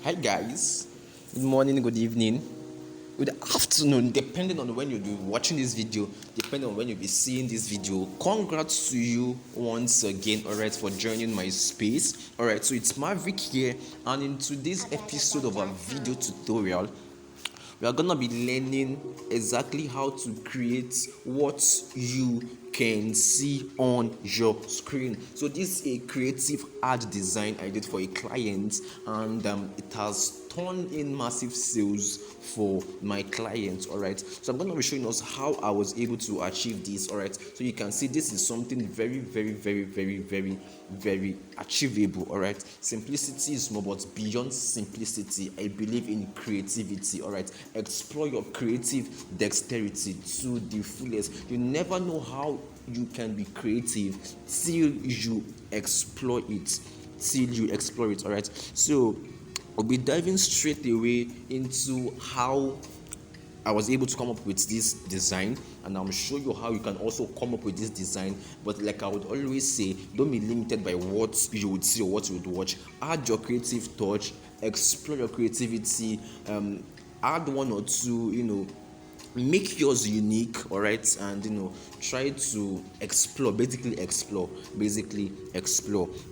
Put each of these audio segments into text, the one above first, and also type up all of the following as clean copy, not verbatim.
Hi guys, good morning, good evening, good afternoon, depending on when you'll be watching this video, depending on when you'll be seeing this video. Congrats to you once again, alright, for joining my space. Alright, so it's Maverick here, and in today's episode of our video tutorial, we are gonna be learning exactly how to create what you can see on your screen. So this is a creative ad design I did for a client, and it has turned in massive sales for my clients. All right, so I'm going to be showing us how I was able to achieve this. All right, so you can see this is something very achievable. All right, simplicity is more, but beyond simplicity, I believe in creativity. All right, explore your creative dexterity to the fullest. You never know how you can be creative till you explore it. All right, so I'll be diving straight away into how I was able to come up with this design, and I'll show you how you can also come up with this design. But like I would always say, don't be limited by what you would see or what you would watch. Add your creative touch, explore your creativity, add one or two, make yours unique. All right, and try to basically explore.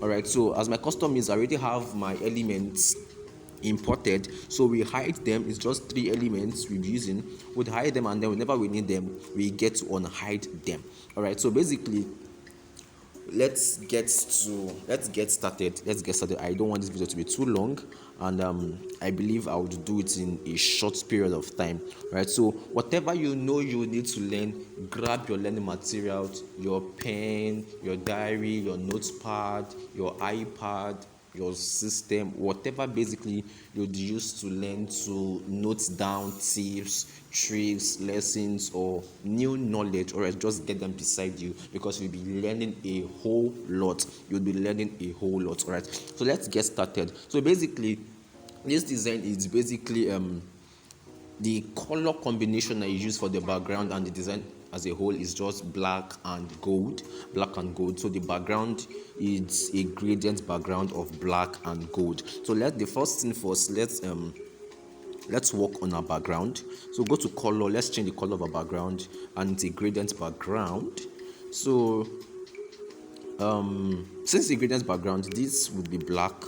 All right, so as my custom is, I already have my elements imported, so we hide them. It's just 3 elements we're using. We'd hide them, and then whenever we need them, we get to unhide them. All right, so basically let's get started. I don't want this video to be too long, and I believe I would do it in a short period of time. Right, so whatever you need to learn, grab your learning materials, your pen, your diary, your notepad, your iPad, your system, whatever basically you'd use to learn, to note down tips, tricks, lessons, or new knowledge. Or just get them beside you, because you'll be learning a whole lot. All right, so let's get started. So basically, this design is basically the color combination I use for the background, and the design as a whole is just black and gold. So the background is a gradient background of black and gold. So the first thing first, let's work on our background. So go to color, let's change the color of our background, and it's a gradient background. So since the gradient background, this would be black.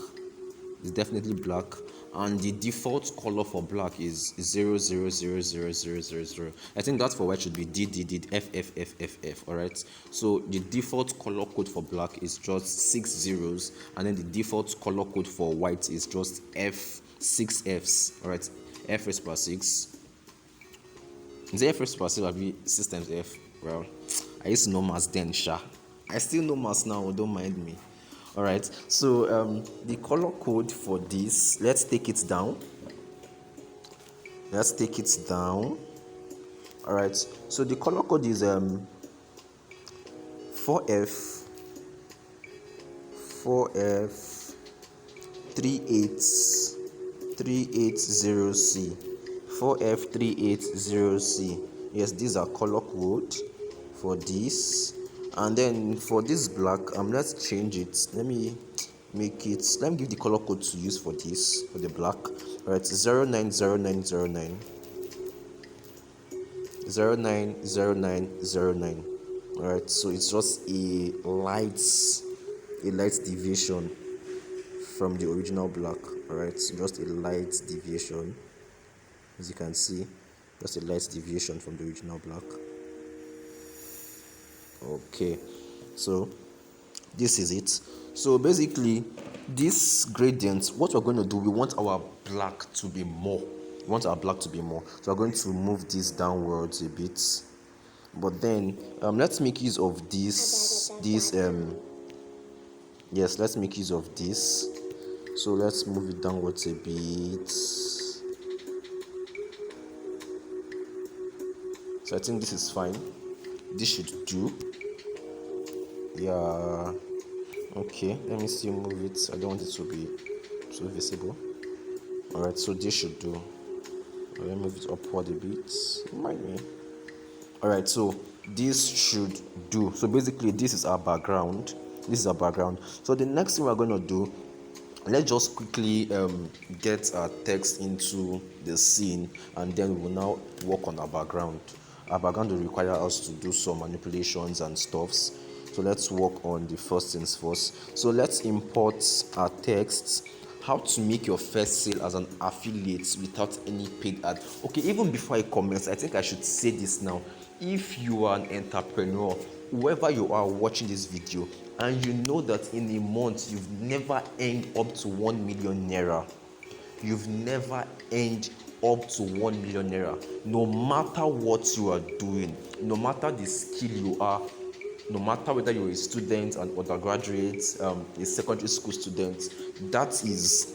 It's definitely black, and the default color for black is 0000000. I think that's for white should be DDDFFFFF. All right, so the default color code for black is just 6 zeros, and then the default color code for white is just F6 Fs. All right, F raised power 6. Is it F raised power 6 or be 6 times F? Well, I used to know maths then, sha. I still know maths now, don't mind me. All right, so the color code for this, let's take it down. All right, so the color code is 4F 380C. 4F380C. Yes, these are color code for this. And then for this black, let's change it. Let me give the color code to use for this, for the black. All right, 090909. 090909. All right, so it's just a light deviation from the original black. All right, so just a light deviation, as you can see, just a light deviation from the original black. Okay, so this is it. So basically, this gradient, what we're going to do, we want our black to be more. So we're going to move this downwards a bit. But then let's make use of this. Yes, let's make use of this. So let's move it downwards a bit. So I think this is fine. This should do. Yeah, okay, let me still move it. I don't want it to be so visible. All right, so this should do. Let me move it upward a bit. Mind me. All right, so this should do. So basically, this is our background. So the next thing we're going to do, let's just quickly get our text into the scene, and then we will now work on our background. Our background will require us to do some manipulations and stuffs. So let's work on the first things first. So let's import our texts. How to make your first sale as an affiliate without any paid ad. Okay, even before I comment, I think I should say this now. If you are an entrepreneur, whoever you are watching this video, and you know that in a month you've never earned up to 1 million naira, you've never earned up to 1 million naira, no matter what you are doing, no matter the skill you are, no matter whether you're a student, an undergraduate, a secondary school student, that is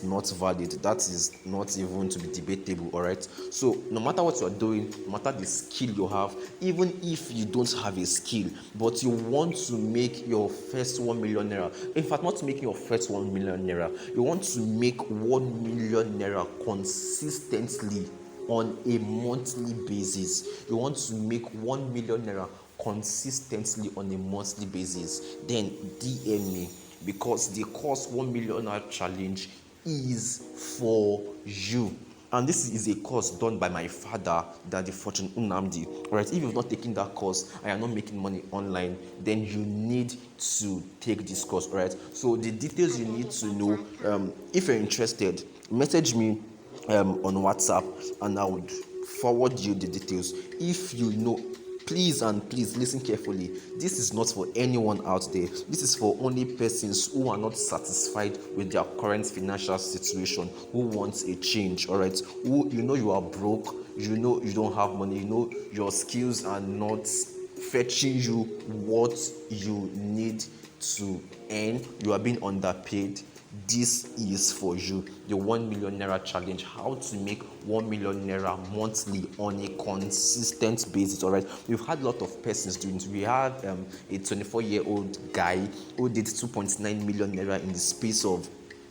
not valid. That is not even to be debatable. All right, so no matter what you are doing, no matter the skill you have, even if you don't have a skill but you want to make your first 1 million naira, in fact not making your first 1 million naira, you want to make 1 million naira consistently on a monthly basis, you want to make 1 million naira consistently on a monthly basis, then DM me, because the course 1 million naira challenge is for you. And this is a course done by my father, Daddy Fortune Unamdi. Alright, if you've not taken that course and you're not making money online, then you need to take this course. Alright, so the details you need to know, if you're interested, message me on WhatsApp and I would forward you the details. If you know, please and please listen carefully. This is not for anyone out there. This is for only persons who are not satisfied with their current financial situation, who wants a change. All right, who, you know, you are broke, you know you don't have money, you know your skills are not fetching you what you need to earn, you are being underpaid. This is for you, the 1 million naira challenge. How to make 1 million naira monthly on a consistent basis. All right, we've had a lot of persons doing it. We had a 24-year-old guy who did 2.9 million naira in the space of,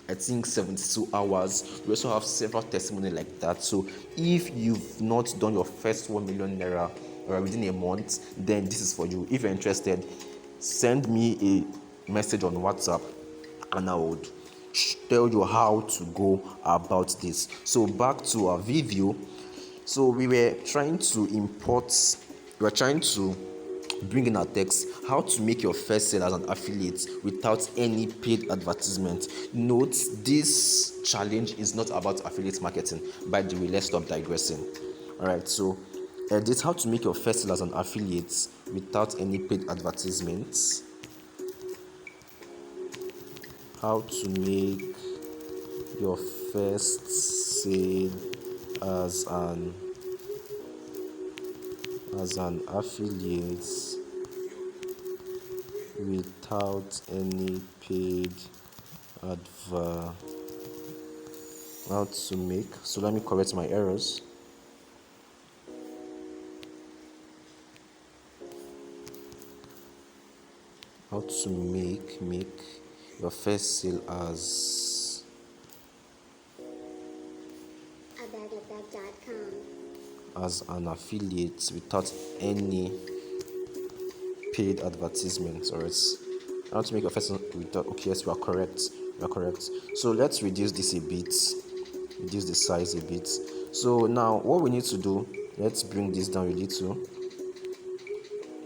I think, 72 hours. We also have several testimonies like that. So if you've not done your first 1 million naira within a month, then this is for you. If you're interested, send me a message on WhatsApp and I would tell you how to go about this. So back to our video. So we were trying to bring in our text, how to make your first sale as an affiliate without any paid advertisement. Note, this challenge is not about affiliate marketing. By the way, let's stop digressing. All right, so edit how to make your first sale as an affiliate without any paid advertisements. How to make your first sale as an affiliate without any paid advert. How to make, so let me correct my errors. How to make your first sale as an affiliate without any paid advertisements. Or it's how to make your first sale without, okay, yes, we are correct. So let's reduce this a bit, reduce the size a bit. So now what we need to do, let's bring this down a little.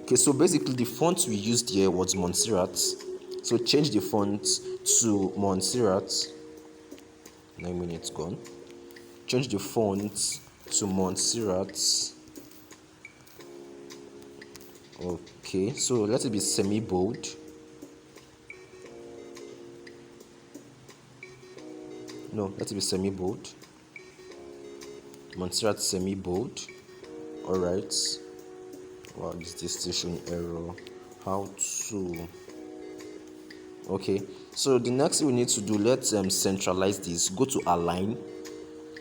Okay, so basically the font we used here was Montserrat. So change the font to Montserrat. 9 minutes gone. Change the font to Montserrat. Okay, so let it be semi-bold. No, let it be semi-bold. Montserrat semi-bold. Alright. Wow, is this station error? How to? Okay, so the next thing we need to do, let's centralize this. Go to align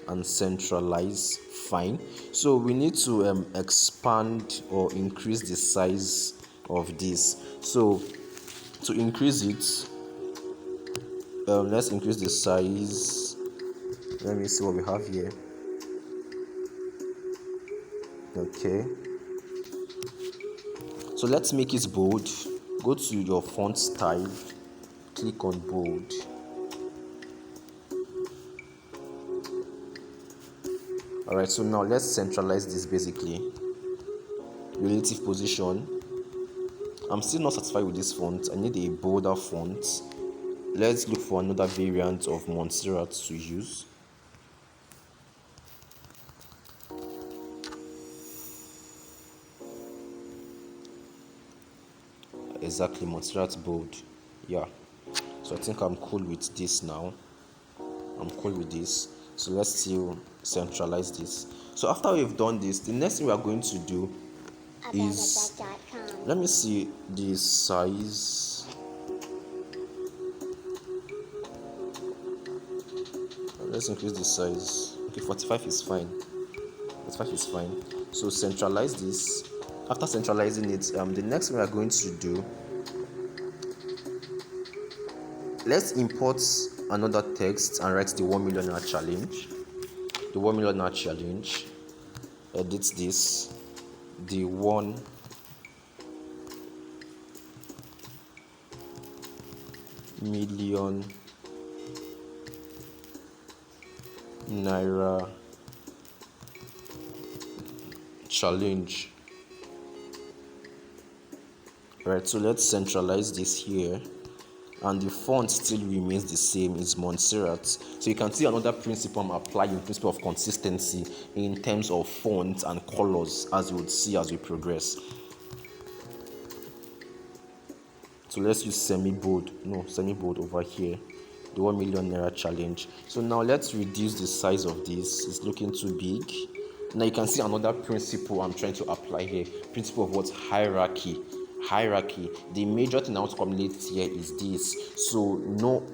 and centralize. Fine. So we need to expand or increase the size of this. So to increase it, let's increase the size. Let me see what we have here. Okay, so let's make it bold. Go to your font style, click on bold. Alright, so now let's centralize this basically. Relative position. I'm still not satisfied with this font. I need a bolder font. Let's look for another variant of Montserrat to use. Exactly, Montserrat bold. Yeah. So I think I'm cool with this now. I'm cool with this. So let's still centralize this. So after we've done this, the next thing we are going to do is, let me see the size. Let's increase the size. Okay, 45 is fine. 45 is fine. So centralize this. After centralizing it, the next thing we are going to do, let's import another text and write the 1 million naira challenge. The 1 million naira challenge. Edit this. The 1 million naira challenge. Right, so let's centralize this here, and the font still remains the same, is Montserrat. So you can see another principle I'm applying, principle of consistency in terms of fonts and colors, as you would see as we progress. So let's use semi-bold over here, the 1 million naira challenge. So now let's reduce the size of this. It's looking too big. Now you can see another principle I'm trying to apply here, principle of what? Hierarchy. The major thing I want to communicate here is this. So no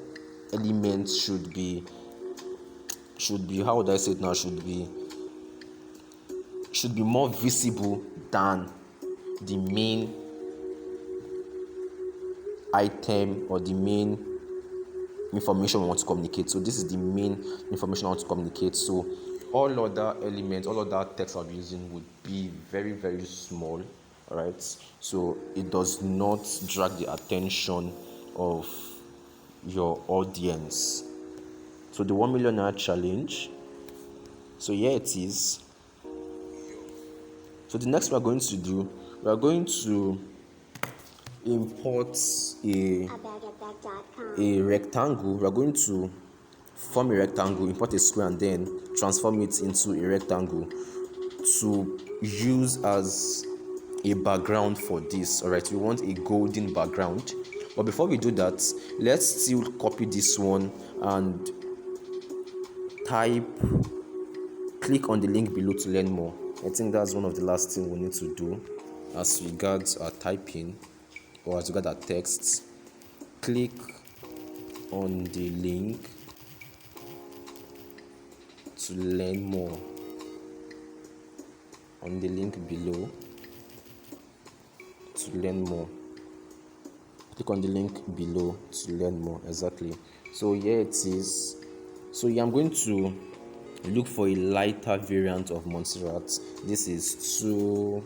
element should be, how would I say it now, should be more visible than the main item or the main information we want to communicate. So this is the main information I want to communicate. So all other elements, all other text I'll be using would be very, very small. Alright, so it does not drag the attention of your audience. So the 1 million naira challenge. So here it is. So the next we are going to do, we are going to import a rectangle. We are going to form a rectangle, import a square, and then transform it into a rectangle to use as a background for this. Alright, we want a golden background, but before we do that, let's still copy this one and click on the link below to learn more. I think that's one of the last things we need to do as regards our typing or as regards our texts. Click on the link to learn more on the link below to learn more. Click on the link below to learn more. Exactly. So here it is. So yeah, I'm going to look for a lighter variant of Montserrat. This is too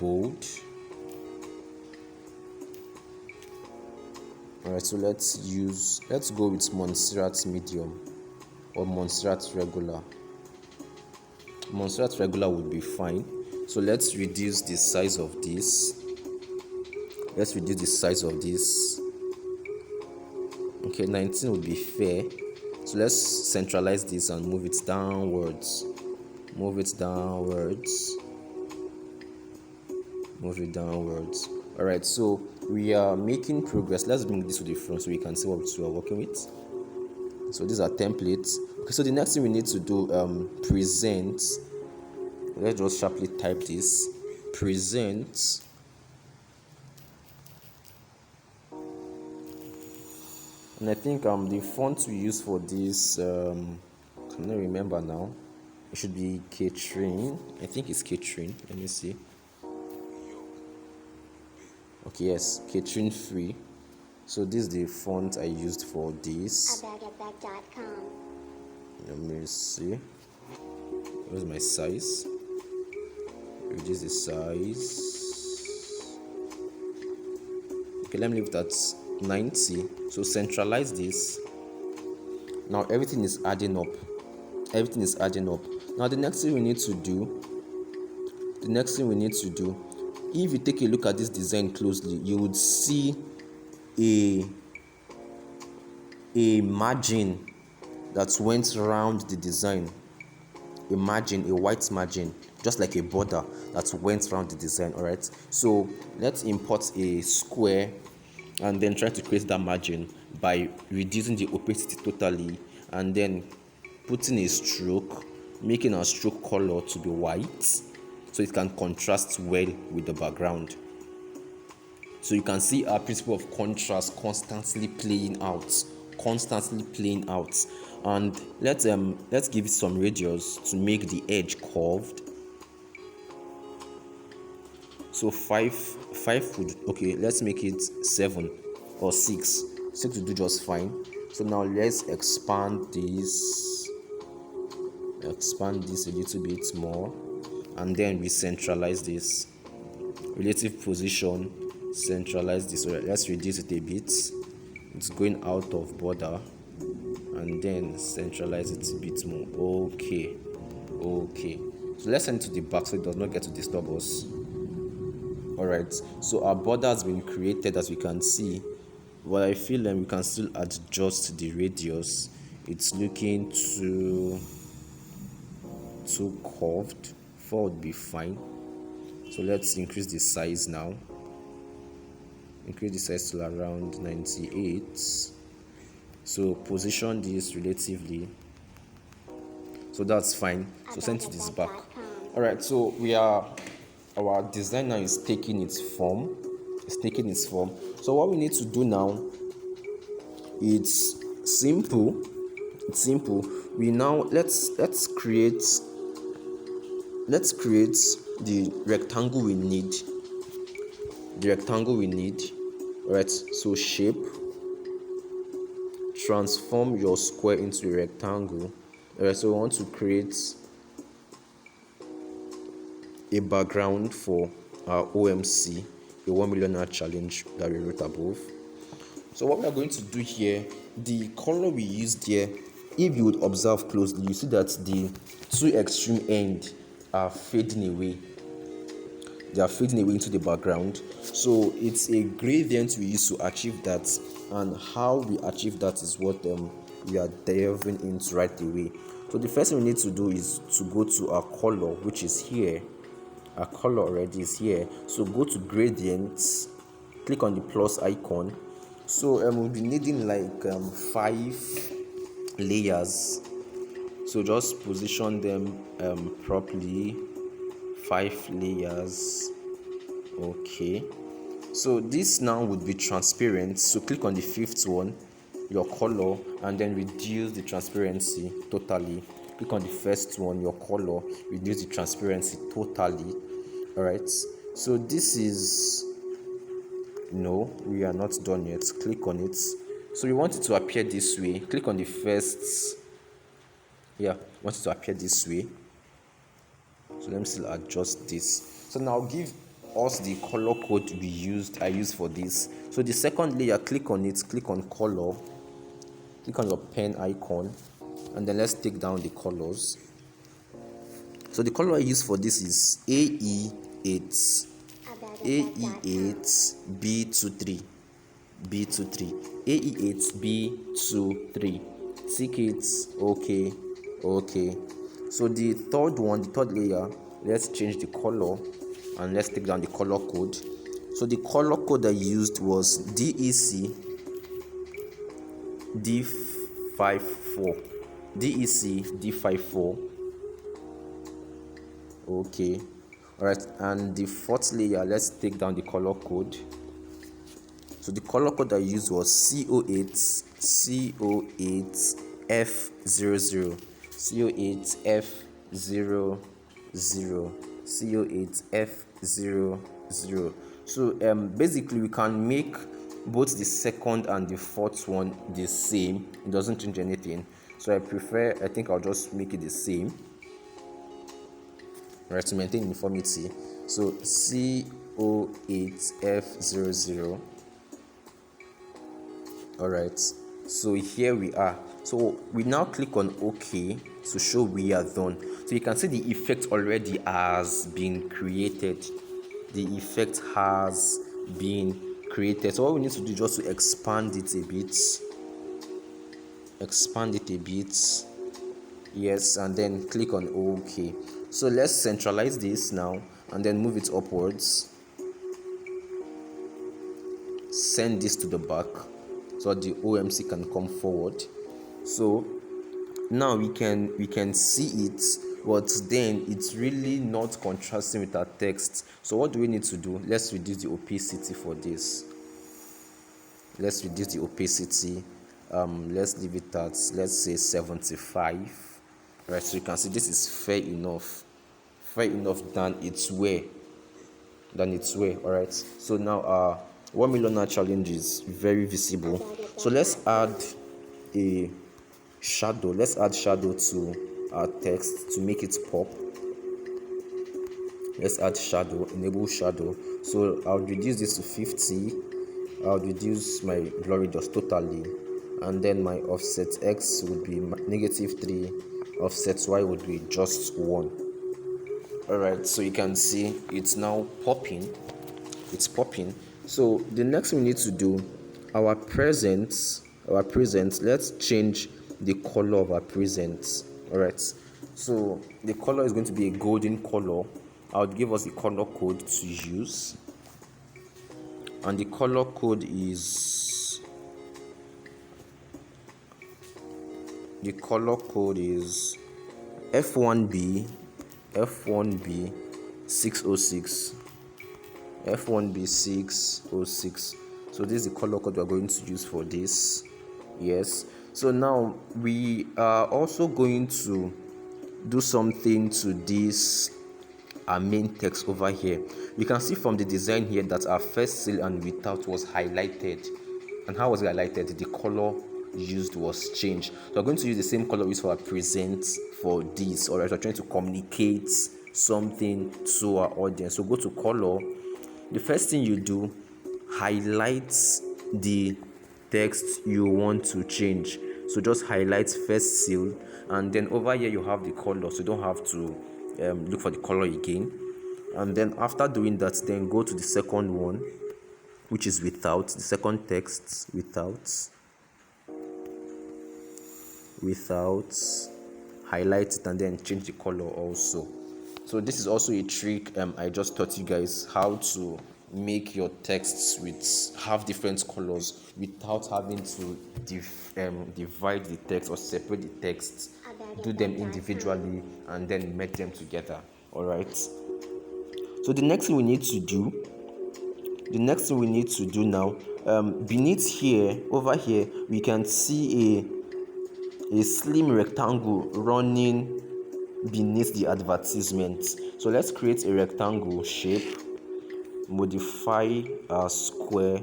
bold. Alright, so let's go with Montserrat medium or Montserrat regular. Montserrat regular would be fine. So let's reduce the size of this. Okay, 19 would be fair. So let's centralize this and move it downwards. Move it downwards. Alright, so we are making progress. Let's bring this to the front so we can see what we are working with. So these are templates. Okay, so the next thing we need to do, present. Let's just sharply type this. Present. And I think the font we use for this, I cannot remember now. It should be Catherine. I think it's Catherine. Let me see. Okay, yes, Catherine free. So this is the font I used for this. Let me see. Where's my size? Reduce the size. Okay, let me leave that 90. So centralize this. Now everything is adding up. Everything is adding up. Now the next thing we need to do, if you take a look at this design closely, you would see a margin that went around the design. A white margin, just like a border that went around the design. All right, so let's import a square and then try to create that margin by reducing the opacity totally, and then putting a stroke, making our stroke color to be white so it can contrast well with the background. So you can see our principle of contrast constantly playing out. And let's give it some radius to make the edge curved. So five would, okay, let's make it 7 or 6. 6 will do just fine. So now let's expand this a little bit more, and then we centralize this. Relative position, centralize this. So let's reduce it a bit. It's going out of border, and then centralize it a bit more. Okay, so let's send it to the back so it does not get to disturb us. Alright, so our border has been created, as we can see, but I feel we can still adjust the radius. It's looking too curved. 4 would be fine. So let's increase the size now. Increase the size to around 98. So position this relatively. So that's fine. So send to this back. Alright, so our design now is taking its form. So what we need to do now, it's simple. We now let's create the rectangle we need. Alright, so shape, transform your square into a rectangle. Alright, so we want to create a background for our OMC, the 1 million hour challenge that we wrote above. So what we are going to do here, the color we used here, if you would observe closely, you see that the two extreme ends are fading away. They are fading away into the background. So it's a gradient we use to achieve that, and how we achieve that is what we are delving into right away. So the first thing we need to do is to go to our color, which is here. Our color already is here, so go to gradients, click on the plus icon. So we'll be needing like 5 layers, so just position them properly. 5 layers. Okay, so this now would be transparent, so click on the 5th one, your color, and then reduce the transparency totally. Click on the first one, your color, reduce the transparency totally. Alright, so this is, no, we are not done yet. Click on it. So we want it to appear this way. Click on the first, want it to appear this way. So let me still adjust this. So now give us the color code I used for this. So the second layer, click on it, click on color, click on your pen icon, and then let's take down the colors. So the color I use for this is AE8 B23 AE8 B23. Tick it. Okay. So the third layer, let's change the color and let's take down the color code. So the color code I used was DEC D54. Okay, alright, and the fourth layer, let's take down the color code. So the color code I used was CO8F00 CO8F00. So basically we can make both the second and the fourth one the same. It doesn't change anything, so I think I'll just make it the same, right, to maintain uniformity. So CO8F00. Alright, So here we are. So we now click on OK to show we are done. So you can see the effect already has been created. The effect has been created. So what we need to do is just to expand it a bit. Expand it a bit. Yes, and then click on OK. So let's centralize this now and then move it upwards. Send this to the back so the OMC can come forward. So now we can see it, but then it's really not contrasting with our text. So what do we need to do? Let's reduce the opacity for this. Let's reduce the opacity. Let's leave it at, let's say, 75. Right, so you can see this is fair enough than its way. All right, so now 1 million challenge is very visible. So let's add a shadow. Let's add shadow to our text to make it pop. Let's add shadow, enable shadow. So I'll reduce this to 50. I'll reduce my blurry just totally, and then my offset x would be -3, offset y would be just 1. Alright, so you can see it's now popping. It's popping. So the next thing we need to do, our present, let's change the color of our present. Alright, so the color is going to be a golden color. I would give us the color code to use, and the color code is F1B 606. F1B 606. So this is the color code we're going to use for this. Yes, so now we are also going to do something to this our main text over here. You can see from the design here that our first seal and without was highlighted. And how was it highlighted? The color used was changed. So we're going to use the same color we used for our present for this. Alright, we're trying to communicate something to our audience. So go to color. The first thing you do, highlight the text you want to change. So just highlight first seal, and then over here you have the color, so you don't have to look for the color again. And then after doing that, then go to the second one, which is without, the second text, without, highlight it, and then change the color also. So this is also a trick I just taught you guys, how to make your texts have different colors without having to divide the text or separate the texts. Do them individually and then merge them together. All right, so the next thing we need to do now, beneath here, over here, we can see a slim rectangle running beneath the advertisement. So let's create a rectangle shape, modify our square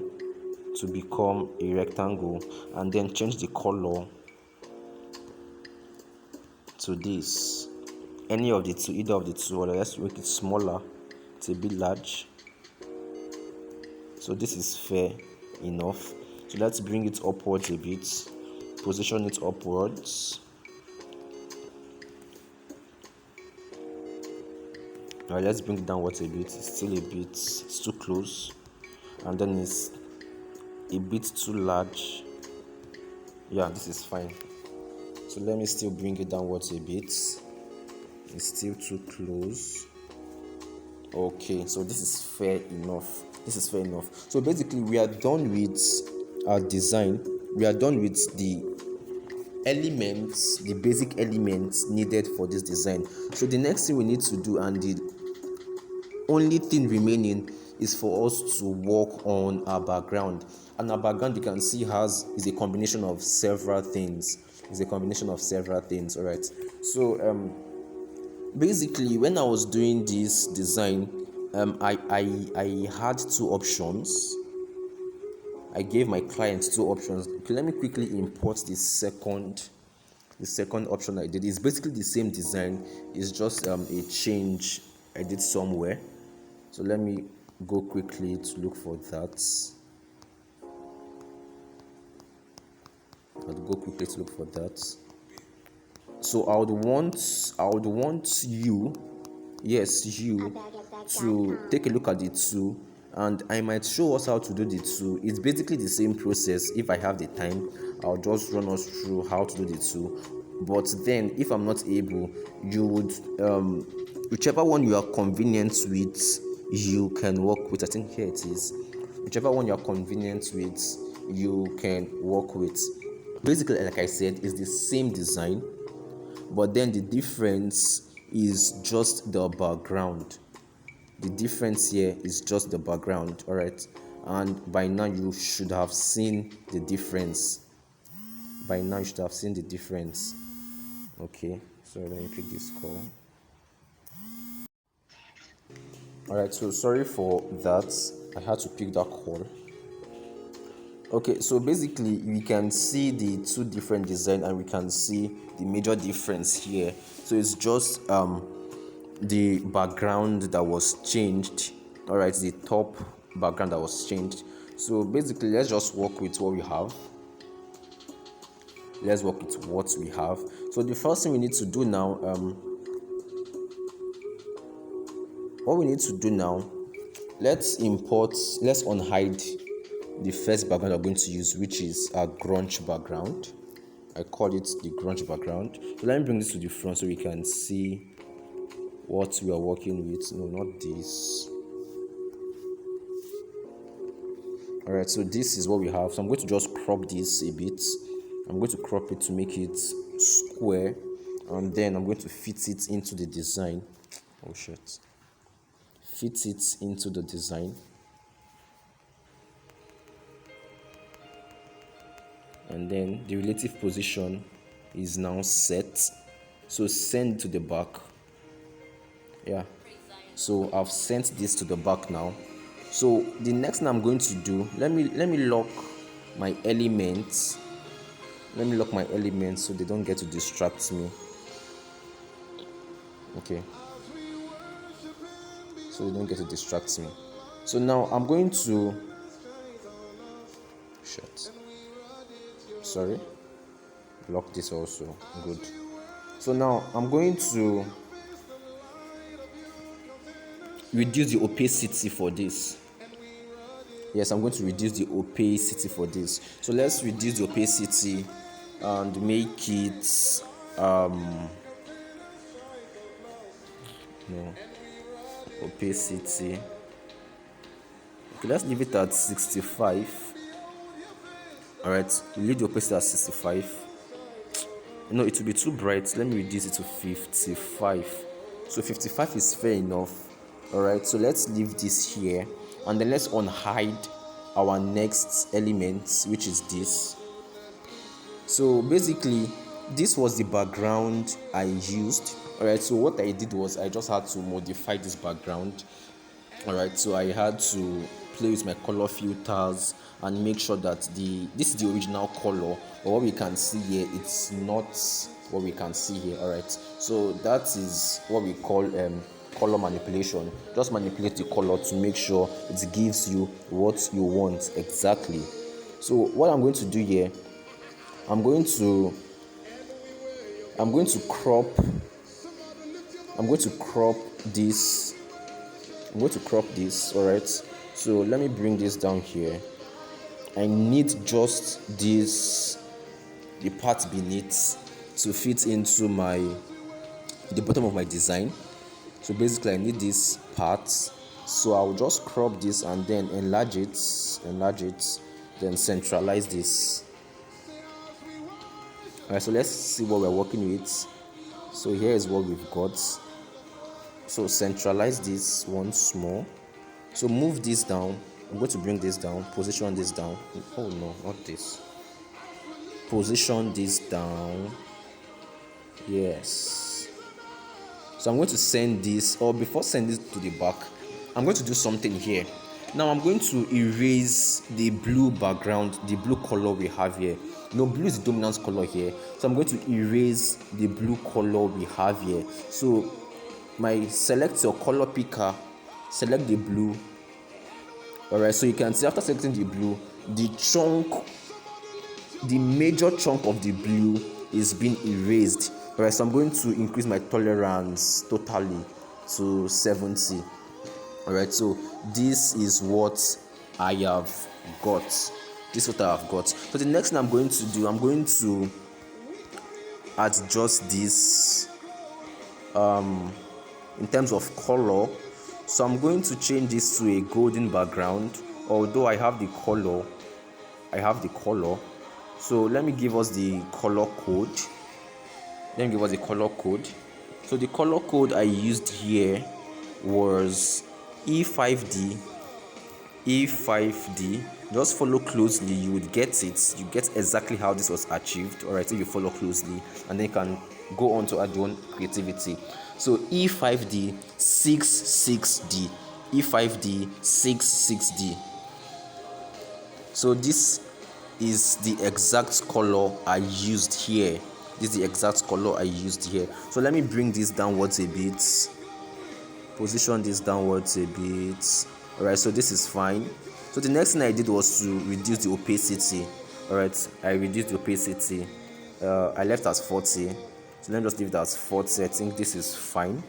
to become a rectangle, and then change the color to this, any of the two, either of the two, or let's make it smaller. It's a bit large, so this is fair enough. So let's bring it upwards a bit, position it upwards. Now let's bring it downwards a bit. It's still a bit, it's too close, and then it's a bit too large. Yeah, this is fine. So let me still bring it downwards a bit. It's still too close. Okay, so this is fair enough. So basically we are done with our design. We are done with the elements, the basic elements needed for this design. So the next thing we need to do, and the only thing remaining, is for us to work on our background. And our background, you can see, is a combination of several things. All right, so basically when I was doing this design, I had two options. I gave my client two options. Okay, let me quickly import the second option I did. It's basically the same design, it's just a change I did somewhere. So let me go quickly to look for that. I'll go quickly to look for that. So I would want you, yes, you, to take a look at the two, and I might show us how to do the two. It's basically the same process. If I have the time, I'll just run us through how to do the two. But then if I'm not able, you would whichever one you are convenient with, you can work with. I think here it is. Whichever one you are convenient with, you can work with. Basically, like I said, it's the same design, but then the difference is just the background. The difference here is just the background. All right, and by now you should have seen the difference. Okay, so let me pick this call. All right, so sorry for that, I had to pick that call. Okay, so basically we can see the two different design, and we can see the major difference here. So it's just the background that was changed. All right, the top background that was changed. So basically, let's just work with what we have. So the first thing we need to do now, let's unhide the first background we're going to use, which is a grunge background. I call it the grunge background. So let me bring this to the front so we can see what we are working with. No, not this. All right, so this is what we have. So I'm going to just crop this a bit. I'm going to crop it to make it square, and then I'm going to fit it into the design. Oh shit. Fit it into the design. And then the relative position is now set. So send to the back. Yeah. So I've sent this to the back now. So the next thing I'm going to do, let me lock my elements. So they don't get to distract me. Okay. So they don't get to distract me. So now I'm going to lock this also. Good. So now I'm going to reduce the opacity for this. Yes, I'm going to reduce the opacity for this. So let's reduce the opacity and make it opacity. Okay, let's leave it at 65. All right, leave the opacity at 65. No, it will be too bright. Let me reduce it to 55. So 55 is fair enough. All right, so let's leave this here, and then let's unhide our next element, which is this. So basically, this was the background I used. All right, so what I did was I just had to modify this background. All right, so I had to play with my color filters and make sure that this is the original color, but what we can see here, it's not what we can see here. All right, so that is what we call color manipulation. Just manipulate the color to make sure it gives you what you want exactly. So what I'm going to do here, I'm going to crop this. All right, so let me bring this down here. I need just this, the part beneath, to fit into the bottom of my design. So basically I need this part, so I'll just crop this and then enlarge it, then centralize this. Alright, so let's see what we're working with. So here is what we've got. So centralize this once more. So move this down. I'm going to bring this down, position this down. Oh no, not this. Position this down. Yes. So I'm going to send this, or before sending this to the back, I'm going to do something here. Now I'm going to erase the blue background, the blue color we have here. No, blue is the dominant color here. So I'm going to erase the blue color we have here. So select your color picker, select the blue. Alright, so you can see after selecting the blue, the chunk the major chunk of the blue is being erased. Alright, so I'm going to increase my tolerance totally to 70. Alright, so this is what I have got. This is what I have got. So the next thing I'm going to do, I'm going to adjust this in terms of color. So I'm going to change this to a golden background, although I have the color. So let me give us the color code. So the color code I used here was E5D. Just follow closely, you would get it. You get exactly how this was achieved. Alright, if you follow closely, and then you can go on to add your own creativity. So E5D 66D. So this is the exact color I used here. So let me bring this downwards a bit. Position this downwards a bit. Alright, so this is fine. So the next thing I did was to reduce the opacity. Alright, I reduced the opacity. I left as 40. So let me just leave it as 40. I think this is fine.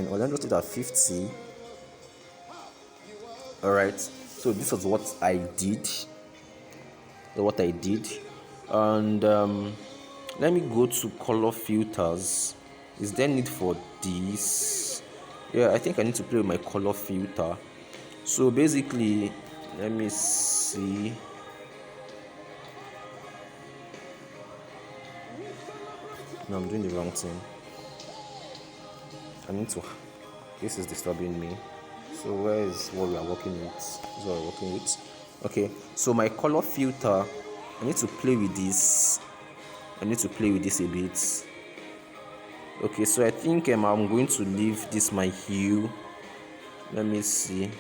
Or let me just leave it at 50. Alright, so this was what I did. And let me go to color filters. Is there need for this? Yeah, I think I need to play with my color filter. So basically, let me see. No, I'm doing the wrong thing. This is disturbing me. So where is what we are working with? Okay, so my color filter, I need to play with this a bit. Okay, so I think I'm going to leave this my hue. Let me see.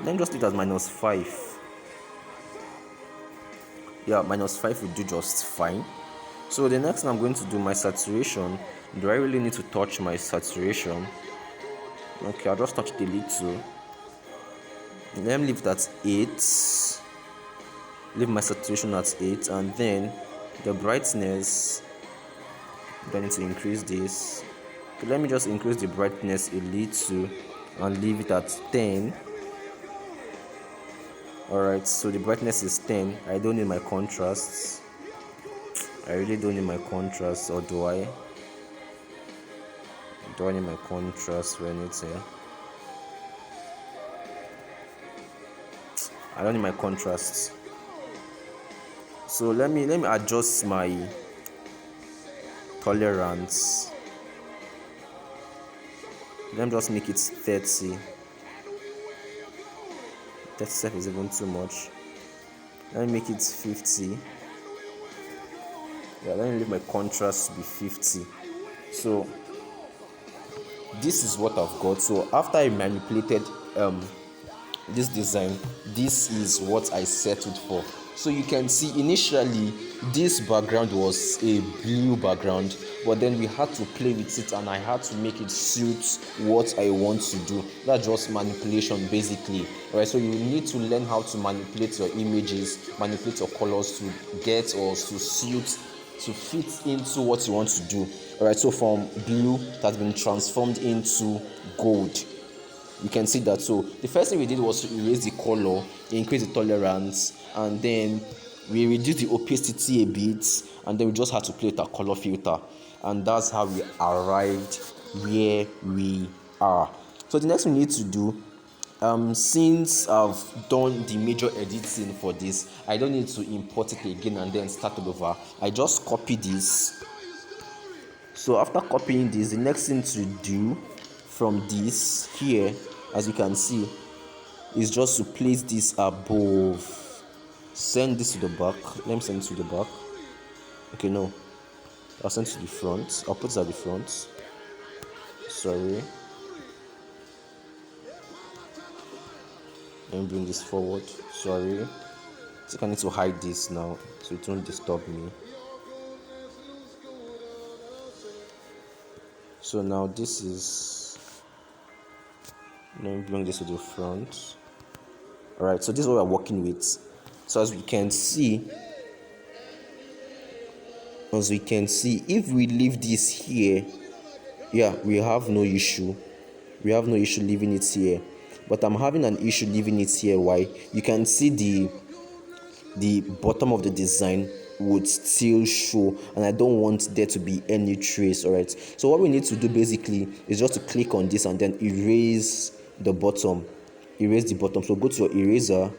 Let me just leave it as -5. Yeah, -5 will do just fine. So the next thing I'm going to do, my saturation. Do I really need to touch my saturation? Okay, I'll just touch it a little. Let me leave it at 8. Leave my saturation at 8, and then the brightness. I need to increase this. Okay, let me just increase the brightness a little and leave it at 10. Alright, so the brightness is 10. I don't need my contrasts. I really don't need my contrast, or do I? Do I need my contrast when it's here? I don't need my contrasts. So let me adjust my tolerance. Let me just make it 30. 37 is even too much. Let me make it 50. Yeah, let me leave my contrast to be 50. So this is what I've got. So after I manipulated this design, this is what I settled for. So you can see initially this background was a blue background, but then we had to play with it and I had to make it suit what I want to do. That's just manipulation basically. Alright, so you need to learn how to manipulate your images, manipulate your colors to get or to suit, to fit into what you want to do. Alright, so from blue it has been transformed into gold. You can see that. So the first thing we did was to erase the color, increase the tolerance, and then we reduced the opacity a bit, and then we just had to play with our color filter, and that's how we arrived where we are. So the next thing we need to do, since I've done the major editing for this, I don't need to import it again and then start all over. I just copy this. So after copying this, the next thing to do from this here, as you can see, is just to place this above. Send this to the back. Let me send it to the back. Okay, no, I'll send it to the front. I'll put it at the front. Sorry. Let me bring this forward. Sorry. I think I need to hide this now so it won't disturb me. So now this is, let me bring this to the front. Alright, so this is what we're working with. So as we can see, if we leave this here, yeah, we have no issue. We have no issue leaving it here. But I'm having an issue leaving it here. Why? You can see the bottom of the design would still show, and I don't want there to be any trace. All right, so what we need to do basically is just to click on this and then erase the bottom. So go to your eraser,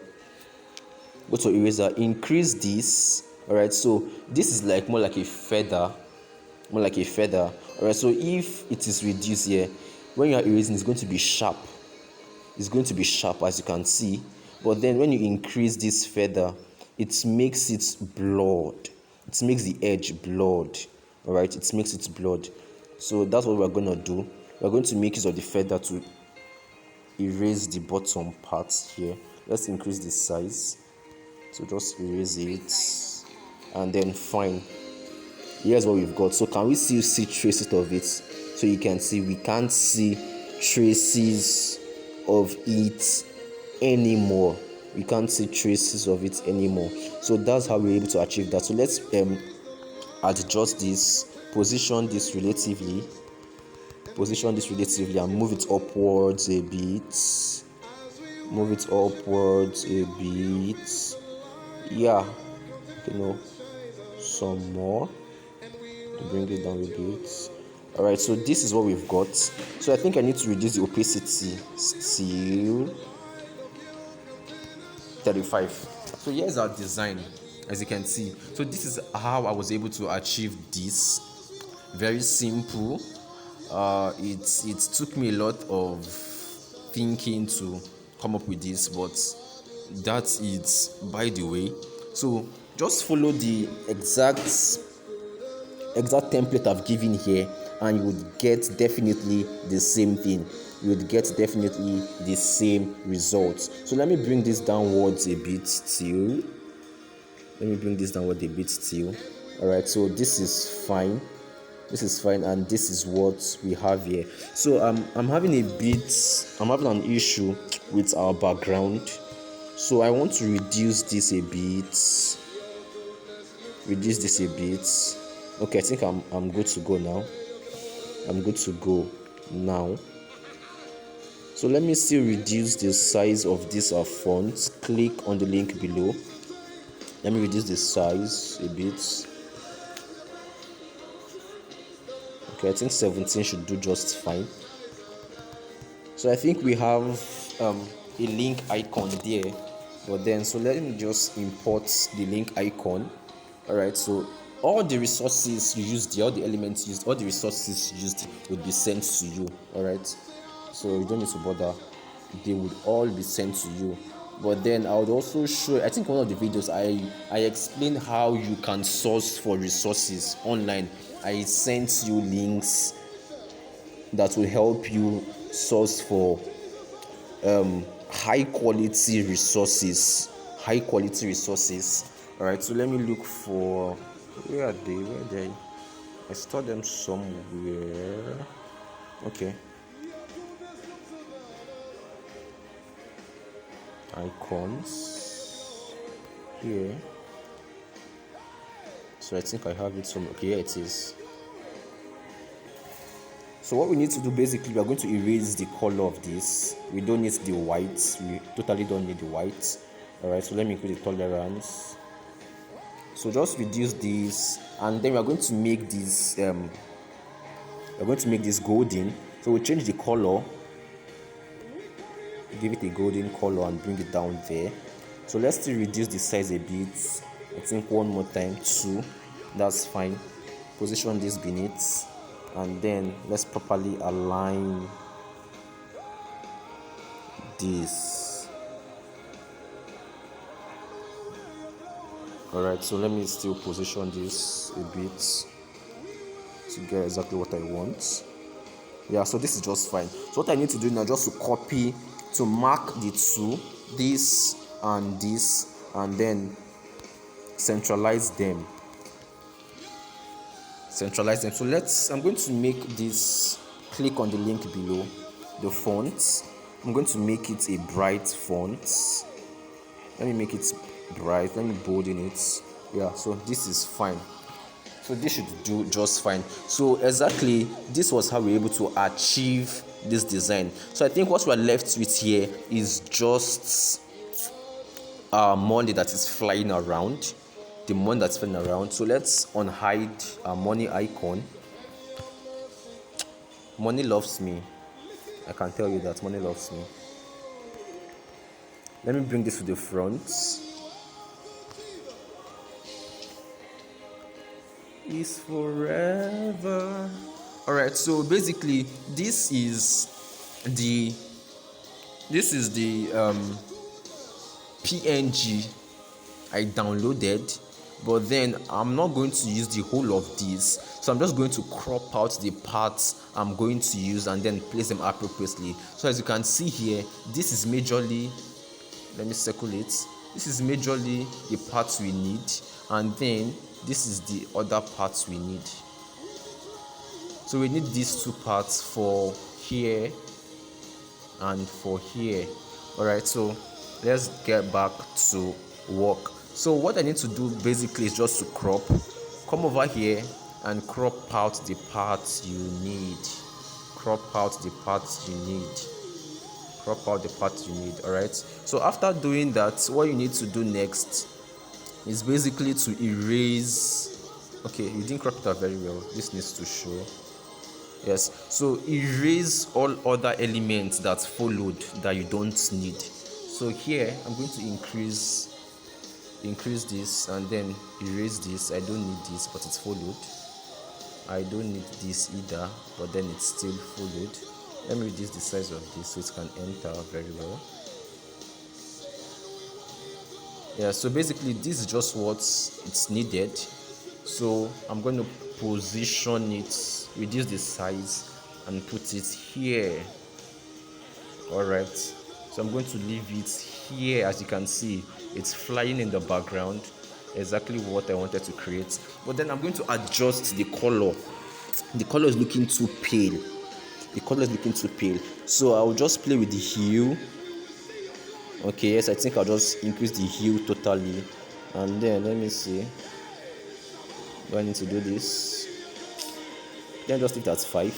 increase this. All right, so this is like more like a feather. All right, so if it is reduced here, when you are erasing, it's going to be sharp. As you can see. But then when you increase this feather, it makes it blurred. It makes the edge blurred. All right, it makes it blurred. So that's what we're going to do. We're going to make use of the feather to erase the bottom part here. Let's increase the size. So just erase it, and then fine. Here's what we've got. So can we still see traces of it? So you can see we can't see traces of it anymore. So that's how we're able to achieve that. So let's adjust this, position this relatively, and move it upwards a bit. Yeah, some more to bring it down a bit. All right, so this is what we've got. So I think I need to reduce the opacity still 35. So here's our design, as you can see. So this is how I was able to achieve this. Very simple. It took me a lot of thinking to come up with this, but that's it by the way. So just follow the exact template I've given here, and you would get definitely the same thing. You would get definitely the same results. So let me bring this downwards a bit still. All right, so this is fine, and this is what we have here. So I'm having an issue with our background, so I want to reduce this a bit. Okay, I think I'm good to go now. So let me still reduce the size of this font. Click on the link below. Let me reduce the size a bit. Okay, I think 17 should do just fine. So I think we have a link icon there, but then so let me just import the link icon. All right, so all the resources used, all the elements used, all the resources used would be sent to you. All right, so you don't need to bother, they would all be sent to you. But then I would also show, I think one of the videos I explained how you can source for resources online. I sent you links that will help you source for high quality resources. All right, so let me look for, where are they? I stored them somewhere. Okay, icons here. So I think I have it somewhere. Okay, here it is. So what we need to do basically, we are going to erase the color of this. We don't need the white. We totally don't need the white. All right, so let me increase the tolerance. So just reduce this, and then we are going to make this golden. So we change the color, give it a golden color, and bring it down there. So let's still reduce the size a bit. I think one more time, 2. That's fine. Position this beneath, and then let's properly align this. All right, so let me still position this a bit to get exactly what I want. Yeah, so this is just fine. So what I need to do now, just to copy, to mark the two, this, and then centralize them. So I'm going to make this, click on the link below, the font. I'm going to make it a bright font. Let me make it bright. Let me bold in it. Yeah, so this is fine. So this should do just fine. So exactly, this was how we're able to achieve this design. So I think what we're left with here is just money that is flying around. The money that's flying around. So let's unhide our money icon. Money loves me. I can tell you that money loves me. Let me bring this to the front. Is forever. All right, so basically the this is the png I downloaded, but then I'm not going to use the whole of this, so I'm just going to crop out the parts I'm going to use and then place them appropriately. So as you can see here, this is majorly, let me circle it, this is majorly the parts we need, and then this is the other parts we need. So we need these two parts for here and for here. All right, so let's get back to work. So what I need to do basically is just to come over here and crop out the parts you need. Crop out the parts you need. Crop out the parts you need. All right, so after doing that, what you need to do next is basically to erase. Okay, you didn't crop it out very well. This needs to show. Yes, so erase all other elements that followed that you don't need. So here I'm going to increase this and then erase this. I don't need this, but it's followed. I don't need this either, but then it's still followed. Let me reduce the size of this so it can enter very well. Yeah, so basically this is just what it's needed. So I'm going to position it, reduce the size and put it here. All right, so I'm going to leave it here. As you can see, it's flying in the background, exactly what I wanted to create. But then I'm going to adjust the color. The color is looking too pale. The color is looking too pale, so I'll just play with the hue. Okay, yes, I think I'll just increase the hue totally, and then let me see. Do I need to do this? Then just leave that 5.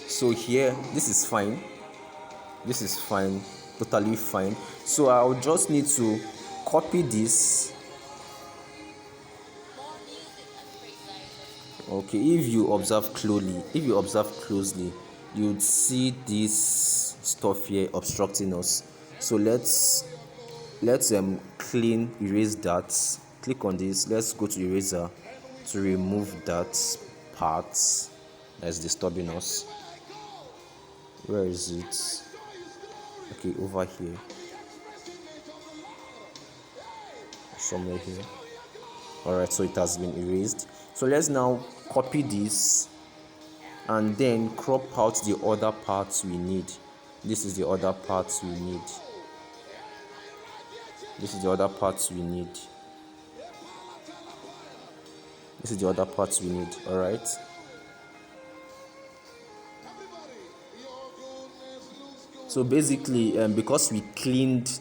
So here, this is fine. This is fine, totally fine. So I'll just need to copy this. Okay, if you observe closely, you'd see this stuff here obstructing us. So let's erase that. Click on this. Let's go to eraser to remove that part that's disturbing us. Where is it? Okay, over here, somewhere here. All right, so it has been erased. So let's now copy this and then crop out the other parts we need. This is the other parts we need. This is the other parts we need. This is the other parts we need. All right. So basically, because we cleaned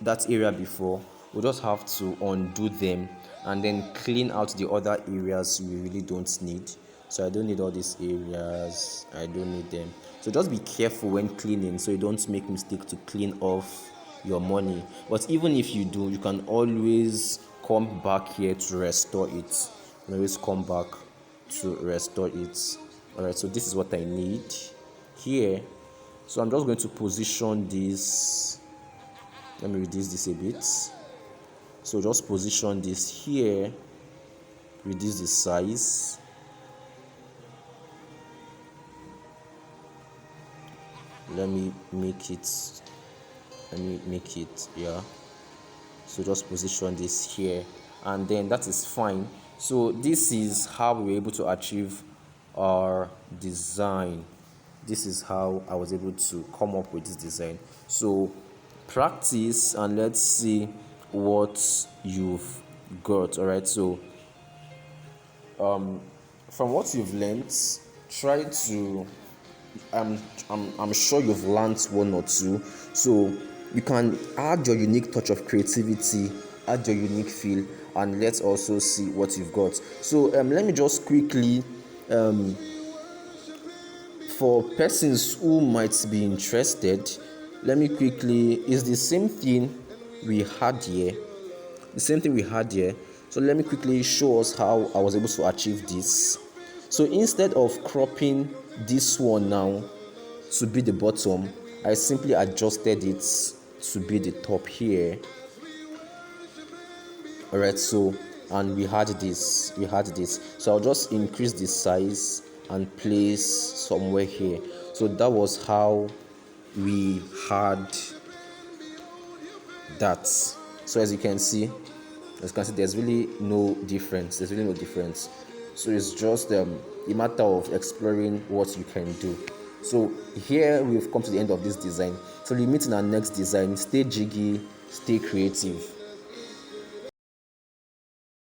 that area before, we just have to undo them and then clean out the other areas we really don't need. So I don't need all these areas. I don't need them. So just be careful when cleaning so you don't make mistake to clean off your money. But even if you do, you can always come back here to restore it. You can always come back to restore it. All right, so this is what I need here. So I'm just going to position this. Let me reduce this a bit. So just position this here, reduce the size. Let me make it, yeah. So just position this here, and then that is fine. So this is how we were able to achieve our design. This is how I was able to come up with this design. So practice and let's see what you've got. All right, so from what you've learned, try to I'm sure you've learned one or two. So You can add your unique touch of creativity, add your unique feel, and let's also see what you've got. So let me just quickly, for persons who might be interested, let me quickly, it's the same thing we had here, the same thing we had here. So let me quickly show us how I was able to achieve this. So instead of cropping this one now to be the bottom, I simply adjusted it to be the top here. All right, so and we had this, so I'll just increase the size and place somewhere here. So that was how we had that. So as you can see, there's really no difference. So it's just a matter of exploring what you can do. So here we've come to the end of this design. So we meet in our next design. Stay jiggy, stay creative.